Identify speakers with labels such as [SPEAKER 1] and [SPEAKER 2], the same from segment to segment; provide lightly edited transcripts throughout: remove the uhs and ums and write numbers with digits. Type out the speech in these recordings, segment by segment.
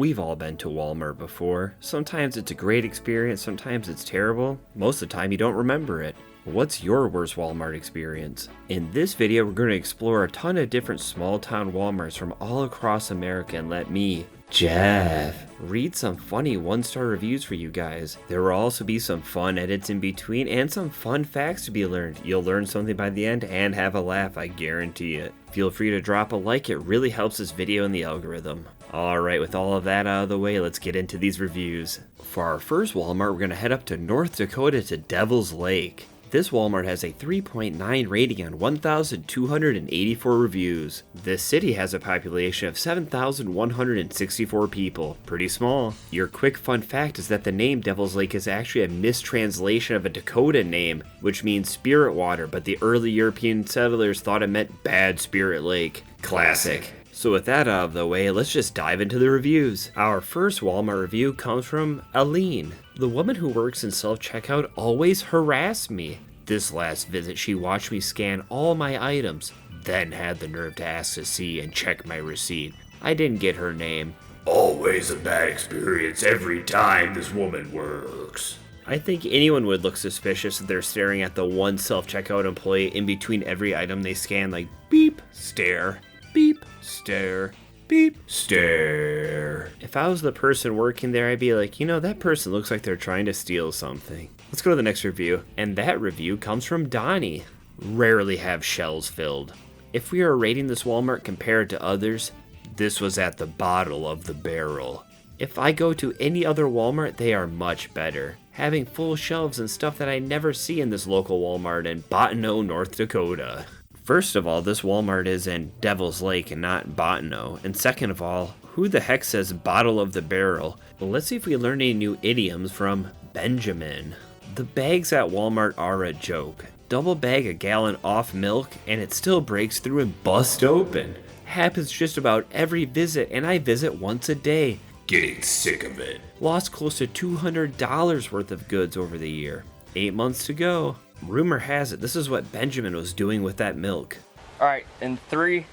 [SPEAKER 1] We've all been to Walmart before. Sometimes it's a great experience, sometimes it's terrible. Most of the time you don't remember it. What's your worst Walmart experience? In this video, we're going to explore a ton of different small town Walmarts from all across America and let me, Jeff, read some funny one-star reviews for you guys. There will also be some fun edits in between and some fun facts to be learned. You'll learn something by the end and have a laugh, I guarantee it. Feel free to drop a like, it really helps this video in the algorithm. Alright, with all of that out of the way, let's get into these reviews. For our first Walmart, we're going to head up to North Dakota to Devil's Lake. This Walmart has a 3.9 rating on 1,284 reviews. This city has a population of 7,164 people. Pretty small. Your quick fun fact is that the name Devil's Lake is actually a mistranslation of a Dakota name, which means spirit water, but the early European settlers thought it meant Bad Spirit Lake. Classic. So with that out of the way, let's just dive into the reviews. Our first Walmart review comes from Aline. The woman who works in self-checkout always harassed me. This last visit, she watched me scan all my items, then had the nerve to ask to see and check my receipt. I didn't get her name. Always a bad experience every time this woman works. I think anyone would look suspicious if they're staring at the one self-checkout employee in between every item they scan, like beep, stare, beep, stare, beep, stare. If I was the person working there, I'd be like, you know, that person looks like they're trying to steal something. Let's go to the next review. And that review comes from Donnie. Rarely have shelves filled. If we are rating this Walmart compared to others, this was at the bottom of the barrel. If I go to any other Walmart, they are much better. Having full shelves and stuff that I never see in this local Walmart in Buckhannon, North Dakota. First of all, this Walmart is in Devil's Lake and not Botano. And second of all, who the heck says bottle of the barrel? Well, let's see if we learn any new idioms from Benjamin. The bags at Walmart are a joke. Double bag a gallon off milk and it still breaks through and busts open. Happens just about every visit and I visit once a day. Getting sick of it. Lost close to $200 worth of goods over the year. 8 months to go. Rumor has it this is what Benjamin was doing with that milk.
[SPEAKER 2] Alright, in 3,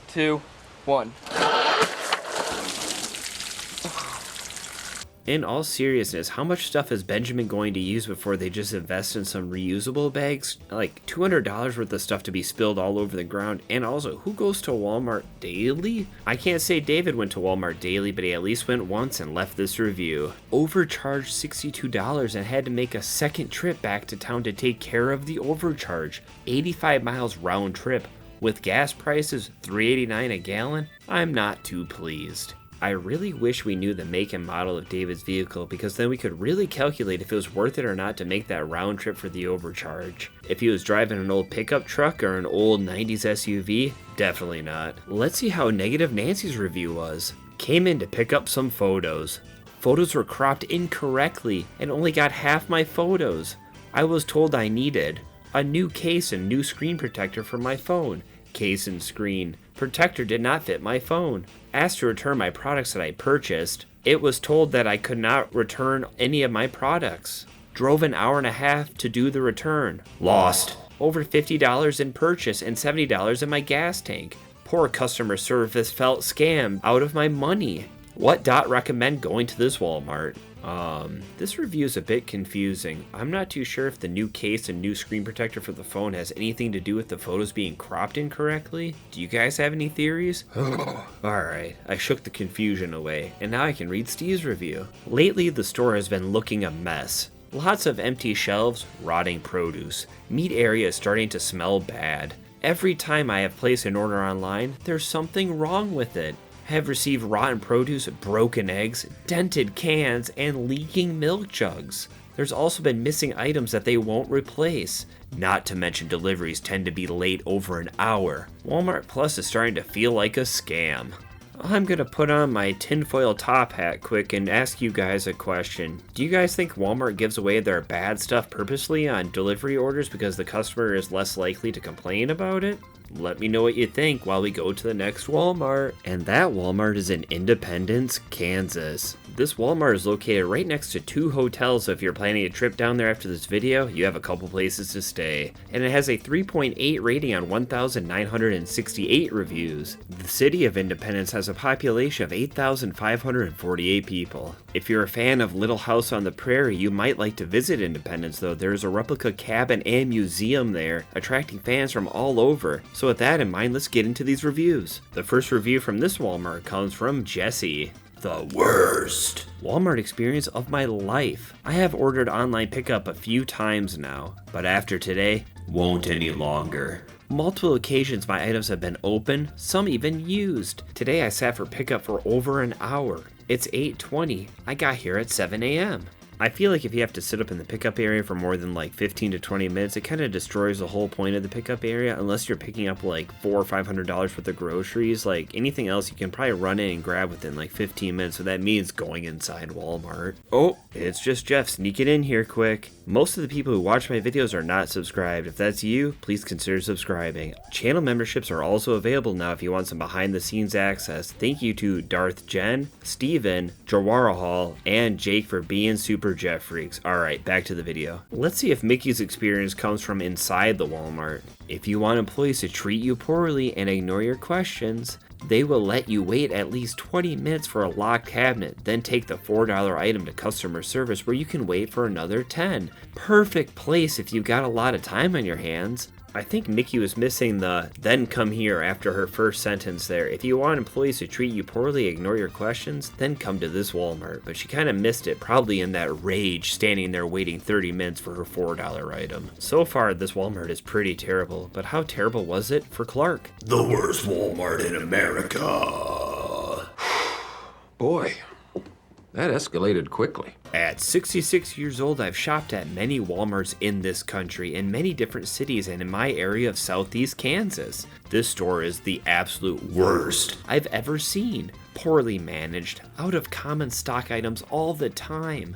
[SPEAKER 2] 2, 1.
[SPEAKER 1] In all seriousness, how much stuff is Benjamin going to use before they just invest in some reusable bags? Like $200 worth of stuff to be spilled all over the ground. And also, who goes to Walmart daily? I can't say David went to Walmart daily, but he at least went once and left this review. Overcharged $62 and had to make a second trip back to town to take care of the overcharge. 85 miles round trip. With gas prices $3.89 a gallon, I'm not too pleased. I really wish we knew the make and model of David's vehicle because then we could really calculate if it was worth it or not to make that round trip for the overcharge. If he was driving an old pickup truck or an old 90s SUV, definitely not. Let's see how negative Nancy's review was. Came in to pick up some photos. Photos were cropped incorrectly and only got half my photos. I was told I needed a new case and new screen protector for my phone. Case and screen. Protector did not fit my phone. Asked to return my products that I purchased. It was told that I could not return any of my products. Drove an hour and a half to do the return. Lost. Over $50 in purchase and $70 in my gas tank. Poor customer service felt scammed out of my money. What dot recommend going to this Walmart? This review is a bit confusing. I'm not too sure if the new case and new screen protector for the phone has anything to do with the photos being cropped incorrectly. Do you guys have any theories? Alright, I shook the confusion away, and now I can read Steve's review. Lately, the store has been looking a mess. Lots of empty shelves, rotting produce. Meat area is starting to smell bad. Every time I have placed an order online, there's something wrong with it. Have received rotten produce, broken eggs, dented cans, and leaking milk jugs. There's also been missing items that they won't replace. Not to mention deliveries tend to be late over an hour. Walmart Plus is starting to feel like a scam. I'm gonna put on my tinfoil top hat quick and ask you guys a question. Do you guys think Walmart gives away their bad stuff purposely on delivery orders because the customer is less likely to complain about it? Let me know what you think while we go to the next Walmart. And that Walmart is in Independence, Kansas. This Walmart is located right next to 2 hotels, so if you're planning a trip down there after this video, you have a couple places to stay. And it has a 3.8 rating on 1,968 reviews. The city of Independence has a population of 8,548 people. If you're a fan of Little House on the Prairie, you might like to visit Independence, though. There's a replica cabin and museum there, attracting fans from all over. So with that in mind, let's get into these reviews. The first review from this Walmart comes from Jesse. The worst Walmart experience of my life. I have ordered online pickup a few times now, but after today, won't any longer. Multiple occasions my items have been open, some even used. Today I sat for pickup for over an hour. It's 8:20. I got here at 7 a.m. I feel like if you have to sit up in the pickup area for more than like 15 to 20 minutes, it kind of destroys the whole point of the pickup area unless you're picking up like $400 or $500 worth of groceries. Like anything else, you can probably run in and grab within like 15 minutes, so that means going inside Walmart. Oh, it's just Jeff sneaking in here quick. Most of the people who watch my videos are not subscribed. If that's you, please consider subscribing. Channel memberships are also available now if you want some behind the scenes access. Thank you to Darth Jen, Steven, Jawara Hall, and Jake for being super Jeff freaks. Alright, back to the video. Let's see if Mickey's experience comes from inside the Walmart. If you want employees to treat you poorly and ignore your questions, they will let you wait at least 20 minutes for a locked cabinet, then take the $4 item to customer service where you can wait for another 10. Perfect place if you've got a lot of time on your hands. I think Mickey was missing the "then come here" after her first sentence there. If you want employees to treat you poorly, ignore your questions, then come to this Walmart. But she kind of missed it, probably in that rage, standing there waiting 30 minutes for her $4 item. So far, this Walmart is pretty terrible, but how terrible was it for Clark?
[SPEAKER 3] The worst Walmart in America.
[SPEAKER 4] Boy, that escalated quickly.
[SPEAKER 1] At 66 years old, I've shopped at many Walmarts in this country, in many different cities, and in my area of southeast Kansas. This store is the absolute worst I've ever seen. Poorly managed, out of common stock items all the time.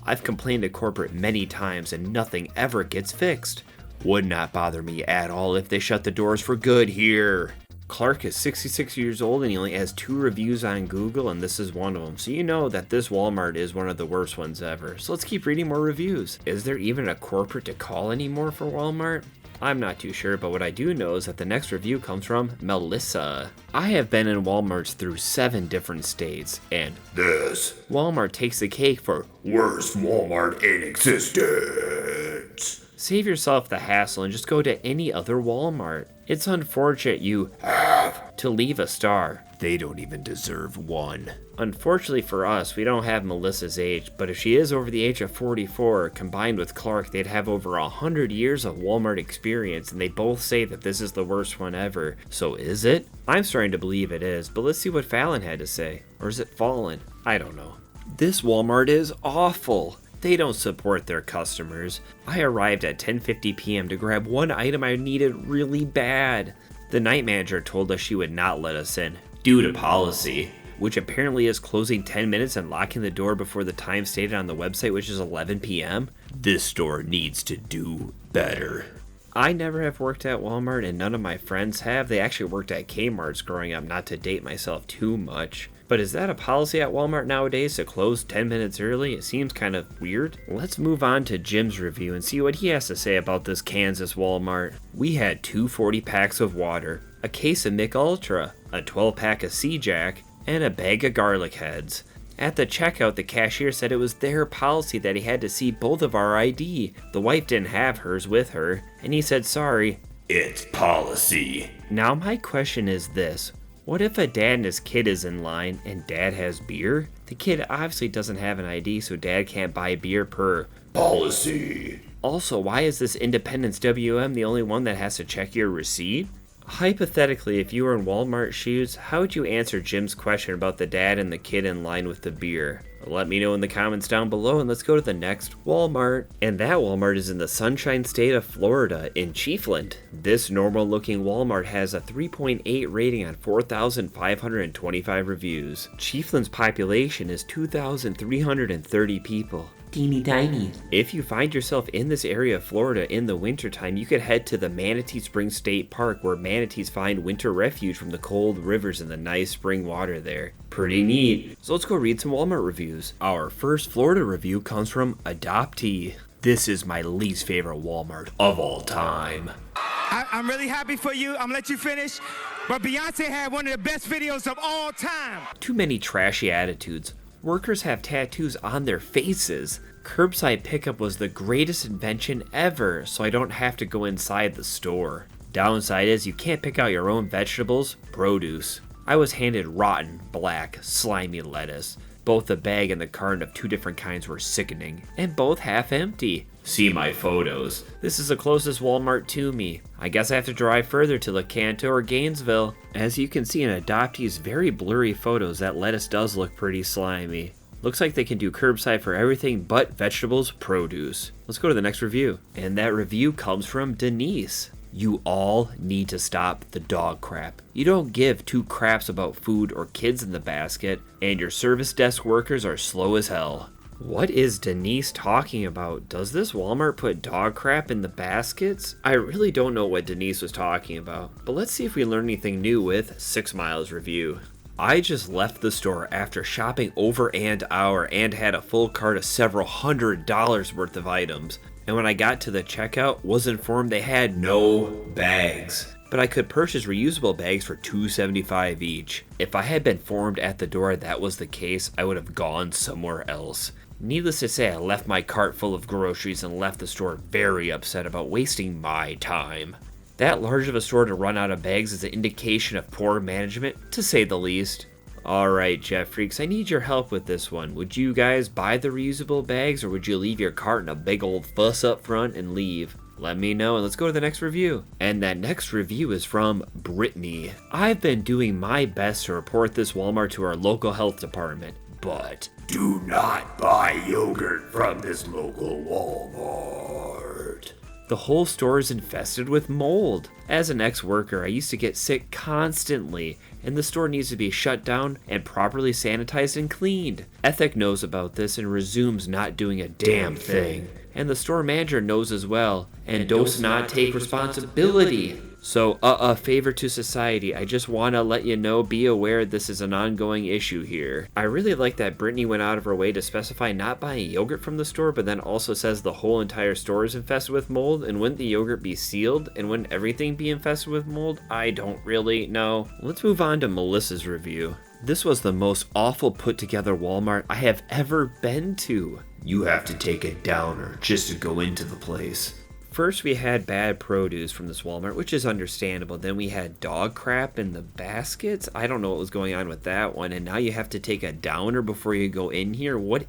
[SPEAKER 1] I've complained to corporate many times and nothing ever gets fixed. Would not bother me at all if they shut the doors for good here. Clark is 66 years old and he only has 2 reviews on Google, and this is one of them. So you know that this Walmart is one of the worst ones ever. So let's keep reading more reviews. Is there even a corporate to call anymore for Walmart? I'm not too sure, but what I do know is that the next review comes from Melissa. I have been in Walmarts through 7 different states, and
[SPEAKER 3] This
[SPEAKER 1] Walmart takes the cake for
[SPEAKER 3] worst Walmart in existence.
[SPEAKER 1] save yourself the hassle and just go to any other Walmart. It's unfortunate you have to leave a star.
[SPEAKER 3] They don't even deserve one.
[SPEAKER 1] Unfortunately for us, we don't have Melissa's age, but if she is over the age of 44, combined with Clark, they'd have over 100 years of Walmart experience, and they both say that this is the worst one ever. So is it? I'm starting to believe it is, but let's see what Fallon had to say. Or is it Fallen? I don't know. This Walmart is awful. They don't support their customers. I arrived at 10:50 p.m. to grab one item I needed really bad. The night manager told us she would not let us in, due to policy, which apparently is closing 10 minutes and locking the door before the time stated on the website, which is 11 p.m.
[SPEAKER 3] This store needs to do better.
[SPEAKER 1] I never have worked at Walmart, and none of my friends have. They actually worked at Kmart's growing up, not to date myself too much. But is that a policy at Walmart nowadays to close 10 minutes early? It seems kind of weird. Let's move on to Jim's review and see what he has to say about this Kansas Walmart. We had 2 40 packs of water, a case of Mick Ultra, a 12-pack of Sea-Jack, and a bag of garlic heads. At the checkout, the cashier said it was their policy that he had to see both of our ID. The wife didn't have hers with her, and he said sorry.
[SPEAKER 3] It's policy.
[SPEAKER 1] Now my question is this. What if a dad and his kid is in line and dad has beer? The kid obviously doesn't have an ID, so dad can't buy beer per
[SPEAKER 3] Policy.
[SPEAKER 1] Also, why is this Independence WM the only one that has to check your receipt? Hypothetically, if you were in Walmart shoes, how would you answer Jim's question about the dad and the kid in line with the beer? Let me know in the comments down below, and let's go to the next Walmart. And that Walmart is in the Sunshine State of Florida in Chiefland. This normal looking Walmart has a 3.8 rating on 4,525 reviews. Chiefland's population is 2,330 people. Teeny tiny. If you find yourself in this area of Florida in the wintertime, you could head to the Manatee Springs State Park, where manatees find winter refuge from the cold rivers and the nice spring water there. Pretty neat. So let's go read some Walmart reviews. Our first Florida review comes from Adoptee. This is my least favorite Walmart of all time.
[SPEAKER 5] I'm really happy for you. I'm gonna let you finish. But Beyonce had one of the best videos of all time.
[SPEAKER 1] Too many trashy attitudes. Workers have tattoos on their faces. Curbside pickup was the greatest invention ever, so I don't have to go inside the store. Downside is you can't pick out your own vegetables, produce. I was handed rotten, black, slimy lettuce. Both the bag and the carton of two different kinds were sickening, and both half empty. See my photos. This is the closest Walmart to me. I guess I have to drive further to Lecanto or Gainesville. As you can see in Adoptee's very blurry photos, that lettuce does look pretty slimy. Looks like they can do curbside for everything but vegetables, produce. Let's go to the next review. And that review comes from Denise. You all need to stop the dog crap. You don't give two craps about food or kids in the basket, and your service desk workers are slow as hell. What is Denise talking about? Does this Walmart put dog crap in the baskets? I really don't know what Denise was talking about, but let's see if we learn anything new with 6 Miles review. I just left the store after shopping over an hour and had a full cart of several $100s worth of items. And when I got to the checkout, was informed they had no bags. But I could purchase reusable bags for $2.75 each. If I had been informed at the door that was the case, I would have gone somewhere else. Needless to say, I left my cart full of groceries and left the store very upset about wasting my time. That large of a store to run out of bags is an indication of poor management, to say the least. Alright, Jeff Freaks, I need your help with this one. Would you guys buy the reusable bags, or would you leave your cart in a big old fuss up front and leave? Let me know, and let's go to the next review. And that next review is from Brittany. I've been doing my best to report this Walmart to our local health department, but
[SPEAKER 3] Do not buy yogurt from this local Walmart.
[SPEAKER 1] the whole store is infested with mold. As an ex-worker, I used to get sick constantly, and the store needs to be shut down and properly sanitized and cleaned. Ethic knows about this and resumes not doing a damn thing. And the store manager knows as well, and does not take responsibility. So, a favor to society, I just want to let you know, be aware this is an ongoing issue here. I really like that Brittany went out of her way to specify not buying yogurt from the store, but then also says the whole entire store is infested with mold, and wouldn't the yogurt be sealed, and wouldn't everything be infested with mold? I don't really know. Let's move on to Melissa's review. This was the most awful put together Walmart I have ever been to.
[SPEAKER 3] You have to take a downer just to go into the place.
[SPEAKER 1] First, we had bad produce from this Walmart, which is understandable. Then we had dog crap in the baskets. I don't know what was going on with that one. And now you have to take a downer before you go in here. What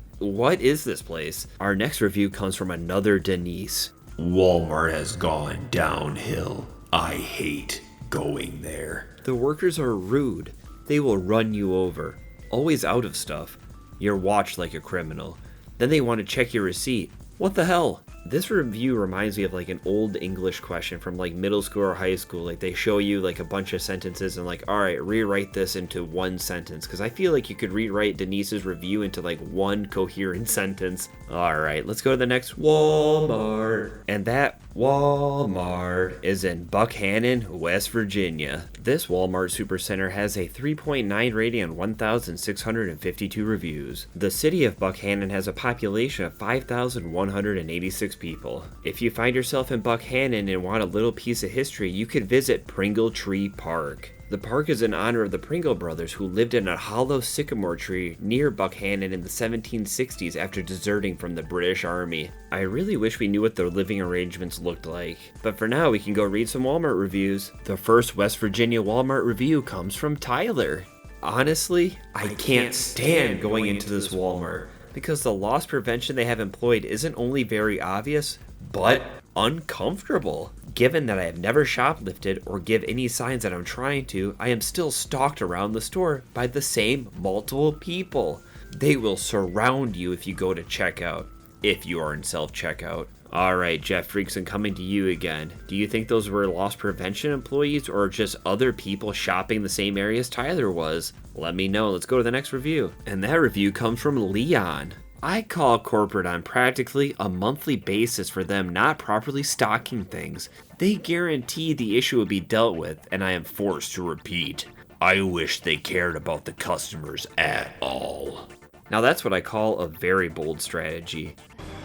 [SPEAKER 1] is this place? Our next review comes from another Denise.
[SPEAKER 3] Walmart has gone downhill. I hate going there.
[SPEAKER 1] The workers are rude. They will run you over. Always out of stuff. You're watched like a criminal. Then they want to check your receipt. What the hell? This review reminds me of like an old English question from like middle school or high school. Like they show you like a bunch of sentences and like, all right, rewrite this into one sentence. Because I feel like you could rewrite Denise's review into like one coherent sentence. All right, let's go to the next Walmart. And that Walmart is in Buckhannon, West Virginia. This Walmart Supercenter has a 3.9 rating on 1,652 reviews. The city of Buckhannon has a population of 5,186 people. If you find yourself in Buckhannon and want a little piece of history, you could visit Pringle Tree Park. The park is in honor of the Pringle brothers, who lived in a hollow sycamore tree near Buckhannon in the 1760s after deserting from the British Army. I really wish we knew what their living arrangements looked like. But for now, we can go read some Walmart reviews. The first West Virginia Walmart review comes from Tyler. Honestly, I can't stand going into this Walmart because the loss prevention they have employed isn't only very obvious, but uncomfortable. Given that I have never shoplifted or give any signs that I'm trying to, I am still stalked around the store by the same multiple people. They will surround you if you go to checkout, if you are in self-checkout. Alright, Jeff Freakson, coming to you again. Do you think those were loss prevention employees or just other people shopping the same area as Tyler was? Let me know. Let's go to the next review. And that review comes from Leon. I call corporate on practically a monthly basis for them not properly stocking things. They guarantee the issue will be dealt with, and I am forced to repeat. I wish they cared about the customers at all. Now that's what I call a very bold strategy.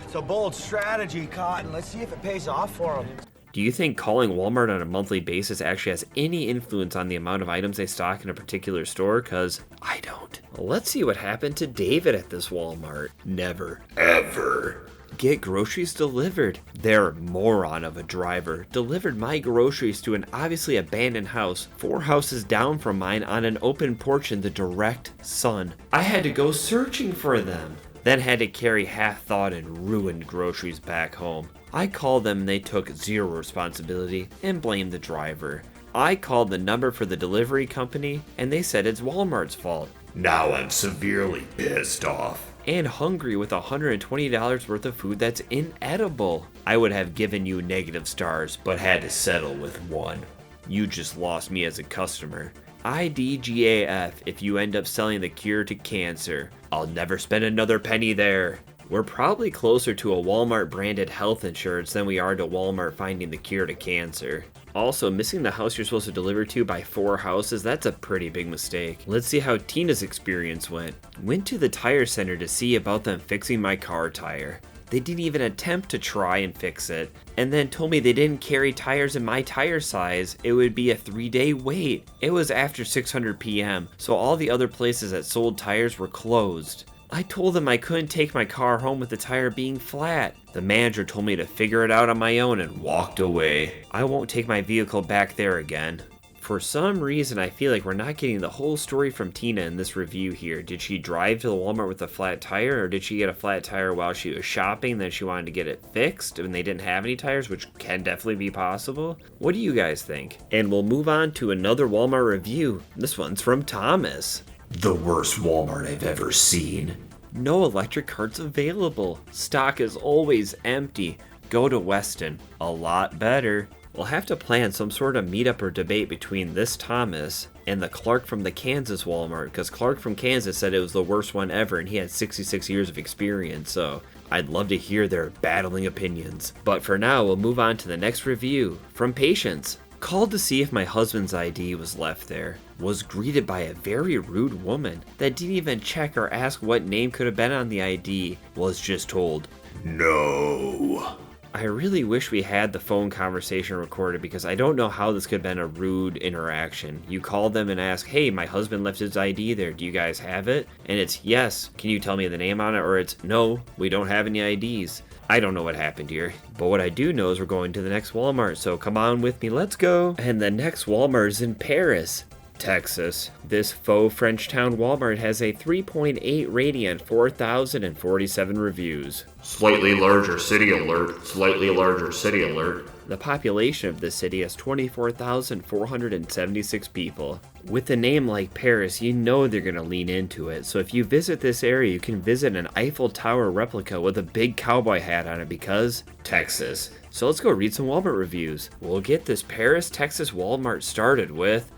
[SPEAKER 6] It's a bold strategy, Cotton. Let's see if it pays off for them.
[SPEAKER 1] Do you think calling Walmart on a monthly basis actually has any influence on the amount of items they stock in a particular store? Cause I don't. Let's see what happened to David at this Walmart. Never, ever get groceries delivered. Their moron of a driver delivered my groceries to an obviously abandoned house 4 houses down from mine on an open porch in the direct sun. I had to go searching for them. Then had to carry half-thawed and ruined groceries back home. I called them and they took zero responsibility and blamed the driver. I called the number for the delivery company and they said it's Walmart's fault.
[SPEAKER 3] Now I'm severely pissed off.
[SPEAKER 1] And hungry with $120 worth of food that's inedible. I would have given you negative stars, but had to settle with 1. You just lost me as a customer. IDGAF if you end up selling the cure to cancer. I'll never spend another penny there. We're probably closer to a Walmart branded health insurance than we are to Walmart finding the cure to cancer. Also, missing the house you're supposed to deliver to by 4 houses, that's a pretty big mistake. Let's see how Tina's experience went. Went to the tire center to see about them fixing my car tire. They didn't even attempt to try and fix it, and then told me they didn't carry tires in my tire size. It would be a 3-day wait. It was after 600 p.m., so all the other places that sold tires were closed. I told them I couldn't take my car home with the tire being flat. The manager told me to figure it out on my own and walked away. I won't take my vehicle back there again. For some reason, I feel like we're not getting the whole story from Tina in this review here. Did she drive to the Walmart with a flat tire, or did she get a flat tire while she was shopping, then she wanted to get it fixed and they didn't have any tires, which can definitely be possible? What do you guys think? And we'll move on to another Walmart review. This one's from Thomas.
[SPEAKER 3] The worst Walmart I've ever seen.
[SPEAKER 1] No electric carts available. Stock is always empty. Go to Weston. A lot better. We'll have to plan some sort of meetup or debate between this Thomas and the Clark from the Kansas Walmart, because Clark from Kansas said it was the worst one ever and he had 66 years of experience, so I'd love to hear their battling opinions. But for now, we'll move on to the next review from Patience. Called to see if my husband's ID was left there. Was greeted by a very rude woman that didn't even check or ask what name could have been on the ID. Was just told,
[SPEAKER 3] no.
[SPEAKER 1] I really wish we had the phone conversation recorded because I don't know how this could have been a rude interaction. You call them and ask, hey, my husband left his ID there. Do you guys have it? And it's, yes. Can you tell me the name on it? Or it's, no, we don't have any IDs. I don't know what happened here, but what I do know is we're going to the next Walmart, so come on with me, let's go. And the next Walmart is in Paris, Texas. This faux Frenchtown Walmart has a 3.8 rating and 4,047 reviews.
[SPEAKER 3] Slightly larger city alert. Slightly larger city alert.
[SPEAKER 1] The population of this city has 24,476 people. With a name like Paris, you know they're going to lean into it, so if you visit this area, you can visit an Eiffel Tower replica with a big cowboy hat on it because Texas. So let's go read some Walmart reviews. We'll get this Paris, Texas Walmart started with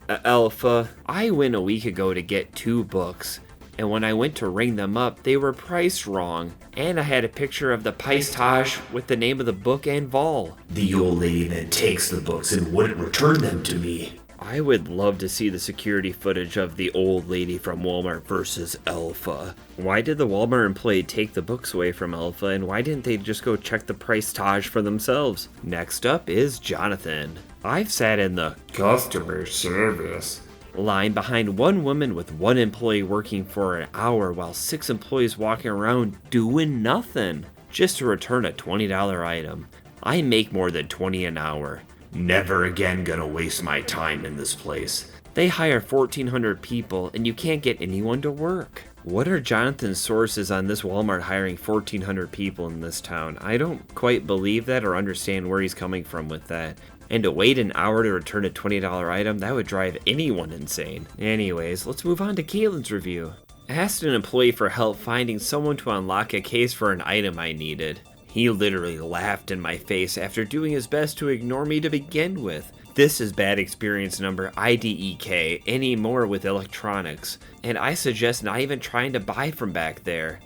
[SPEAKER 1] Alpha. I went a week ago to get 2 books. And when I went to ring them up, they were priced wrong. And I had a picture of the paistage with the name of the book and vol.
[SPEAKER 3] The old lady then takes the books and wouldn't return them to me.
[SPEAKER 1] I would love to see the security footage of the old lady from Walmart versus Alpha. Why did the Walmart employee take the books away from Alpha, and why didn't they just go check the price tag for themselves? Next up is Jonathan. I've sat in the customer service line behind one woman with 1 employee working for an hour while 6 employees walking around doing nothing just to return a $20 item. I make more than $20 an hour.
[SPEAKER 3] Never again gonna waste my time in this place.
[SPEAKER 1] They hire 1,400 people and you can't get anyone to work. What are Jonathan's sources on this Walmart hiring 1,400 people in this town? I don't quite believe that or understand where he's coming from with that. And to wait an hour to return a $20 item, that would drive anyone insane. Anyways, let's move on to Caitlin's review. Asked an employee for help finding someone to unlock a case for an item I needed. He literally laughed in my face after doing his best to ignore me to begin with. This is bad experience number IDEK anymore with electronics, and I suggest not even trying to buy from back there.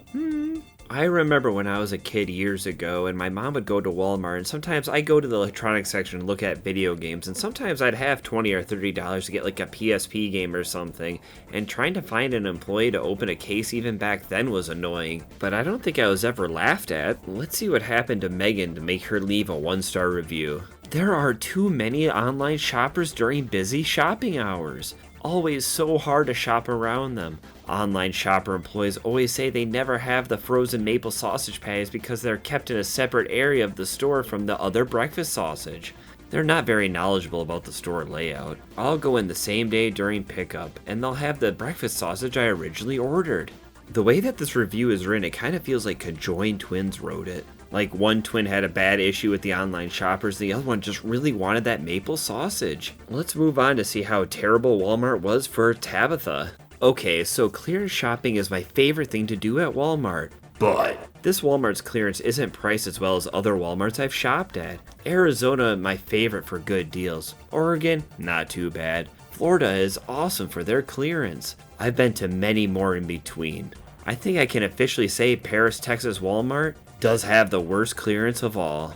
[SPEAKER 1] I remember when I was a kid years ago and my mom would go to Walmart, and sometimes I'd go to the electronics section and look at video games, and sometimes I'd have $20 or $30 to get like a PSP game or something, and trying to find an employee to open a case even back then was annoying, but I don't think I was ever laughed at. Let's see what happened to Megan to make her leave a 1-star review. There are too many online shoppers during busy shopping hours. Always so hard to shop around them. Online shopper employees always say they never have the frozen maple sausage patties because they're kept in a separate area of the store from the other breakfast sausage. They're not very knowledgeable about the store layout. I'll go in the same day during pickup, and they'll have the breakfast sausage I originally ordered. The way that this review is written, it kind of feels like conjoined twins wrote it. Like one twin had a bad issue with the online shoppers, the other one just really wanted that maple sausage. Let's move on to see how terrible Walmart was for Tabitha. Okay, so clearance shopping is my favorite thing to do at Walmart. But this Walmart's clearance isn't priced as well as other Walmarts I've shopped at. Arizona, my favorite for good deals. Oregon, not too bad. Florida is awesome for their clearance. I've been to many more in between. I think I can officially say Paris, Texas Walmart does have the worst clearance of all.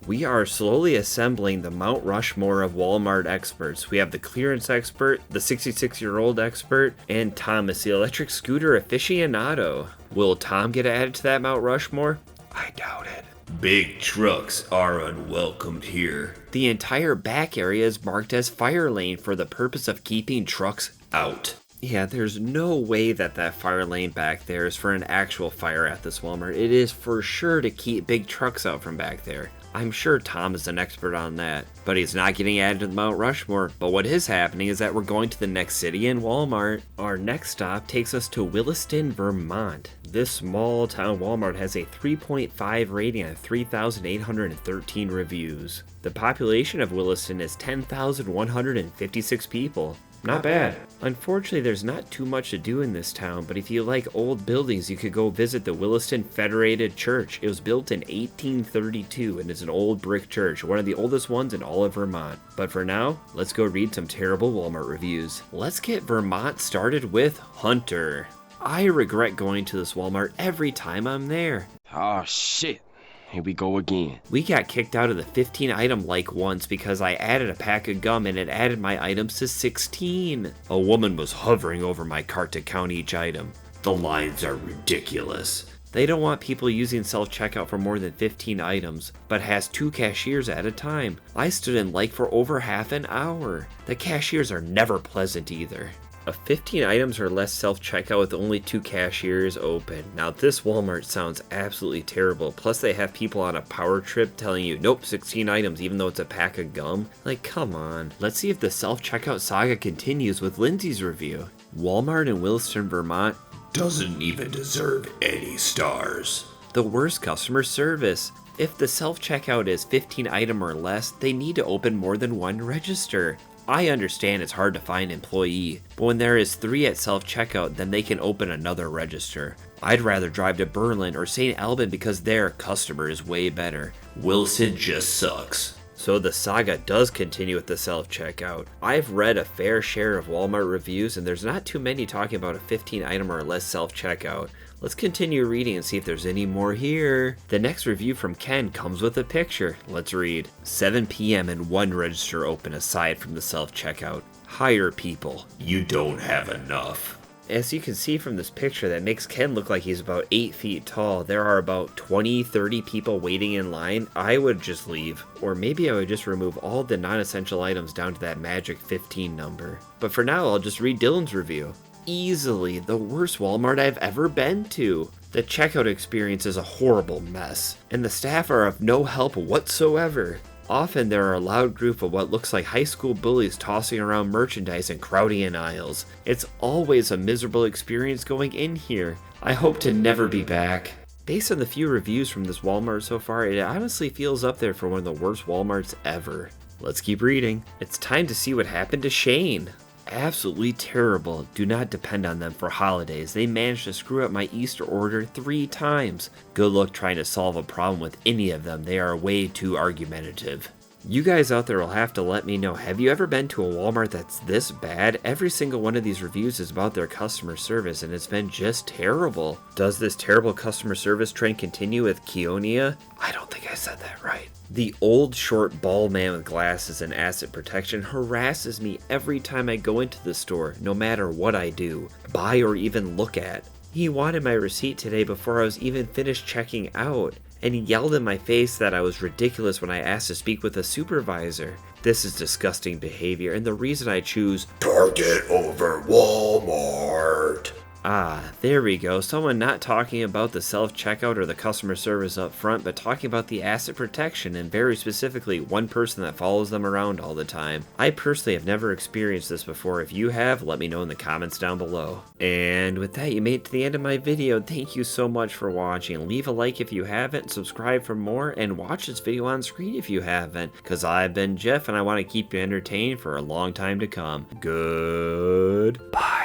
[SPEAKER 1] We are slowly assembling the Mount Rushmore of Walmart experts. We have the clearance expert, the 66-year-old expert, and Thomas, the electric scooter aficionado. Will Tom get added to that Mount Rushmore? I doubt it.
[SPEAKER 3] Big trucks are unwelcomed here.
[SPEAKER 1] The entire back area is marked as fire lane for the purpose of keeping trucks out. Yeah, there's no way that fire lane back there is for an actual fire at this Walmart. It is for sure to keep big trucks out from back there. I'm sure Tom is an expert on that, but he's not getting added to the Mount Rushmore. But what is happening is that we're going to the next city in Walmart. Our next stop takes us to Williston, Vermont. This small town Walmart has a 3.5 rating on 3,813 reviews. The population of Williston is 10,156 people. Not bad. Unfortunately, there's not too much to do in this town, but if you like old buildings, you could go visit the Williston Federated Church. It was built in 1832 and is an old brick church, one of the oldest ones in all of Vermont. But for now, let's go read some terrible Walmart reviews. Let's get Vermont started with Hunter. I regret going to this Walmart every time I'm there.
[SPEAKER 7] Oh shit. Here we go again.
[SPEAKER 1] We got kicked out of the 15 item like once because I added a pack of gum and it added my items to 16. A woman was hovering over my cart to count each item.
[SPEAKER 3] The lines are ridiculous.
[SPEAKER 1] They don't want people using self-checkout for more than 15 items, but has 2 cashiers at a time. I stood in like for over half an hour. The cashiers are never pleasant either. A 15 items or less self-checkout with only 2 cashiers open. Now this Walmart sounds absolutely terrible. Plus they have people on a power trip telling you, nope, 16 items even though it's a pack of gum. Like, come on. Let's see if the self-checkout saga continues with Lindsay's review. Walmart in Williston, Vermont
[SPEAKER 3] doesn't even deserve any stars.
[SPEAKER 1] The worst customer service. If the self-checkout is 15 item or less, they need to open more than 1 register. I understand it's hard to find employee, but when there is 3 at self-checkout, then they can open another register. I'd rather drive to Berlin or St. Albans because their customer is way better.
[SPEAKER 3] Wilson just sucks.
[SPEAKER 1] So the saga does continue with the self-checkout. I've read a fair share of Walmart reviews and there's not too many talking about a 15 item or less self-checkout. Let's continue reading and see if there's any more here. The next review from Ken comes with a picture. Let's read. 7 p.m. and 1 register open aside from the self-checkout. Hire people.
[SPEAKER 3] You don't have enough.
[SPEAKER 1] As you can see from this picture, that makes Ken look like he's about 8 feet tall. There are about 20-30 people waiting in line. I would just leave. Or maybe I would just remove all the non-essential items down to that magic 15 number. But for now, I'll just read Dylan's review. Easily the worst Walmart I've ever been to. The checkout experience is a horrible mess, and the staff are of no help whatsoever. Often there are a loud group of what looks like high school bullies tossing around merchandise and crowding in aisles. It's always a miserable experience going in here. I hope to never be back. Based on the few reviews from this Walmart so far, it honestly feels up there for one of the worst Walmarts ever. Let's keep reading. It's time to see what happened to Shane. Absolutely terrible. Do not depend on them for holidays. They managed to screw up my Easter order 3 times. Good luck trying to solve a problem with any of them. They are way too argumentative. You guys out there will have to let me know, have you ever been to a Walmart that's this bad? Every single one of these reviews is about their customer service, and it's been just terrible. Does this terrible customer service trend continue with Keonia? I don't think I said that right. The old short bald man with glasses and asset protection harasses me every time I go into the store, no matter what I do, buy or even look at. He wanted my receipt today before I was even finished checking out, and he yelled in my face that I was ridiculous when I asked to speak with a supervisor. This is disgusting behavior, and the reason I choose
[SPEAKER 3] Target over Walmart.
[SPEAKER 1] Ah, there we go. Someone not talking about the self-checkout or the customer service up front, but talking about the asset protection, and very specifically one person that follows them around all the time. I personally have never experienced this before. If you have, let me know in the comments down below. And with that, you made it to the end of my video. Thank you so much for watching. Leave a like if you haven't, subscribe for more, and watch this video on screen if you haven't, because I've been Jeff and I want to keep you entertained for a long time to come. Goodbye.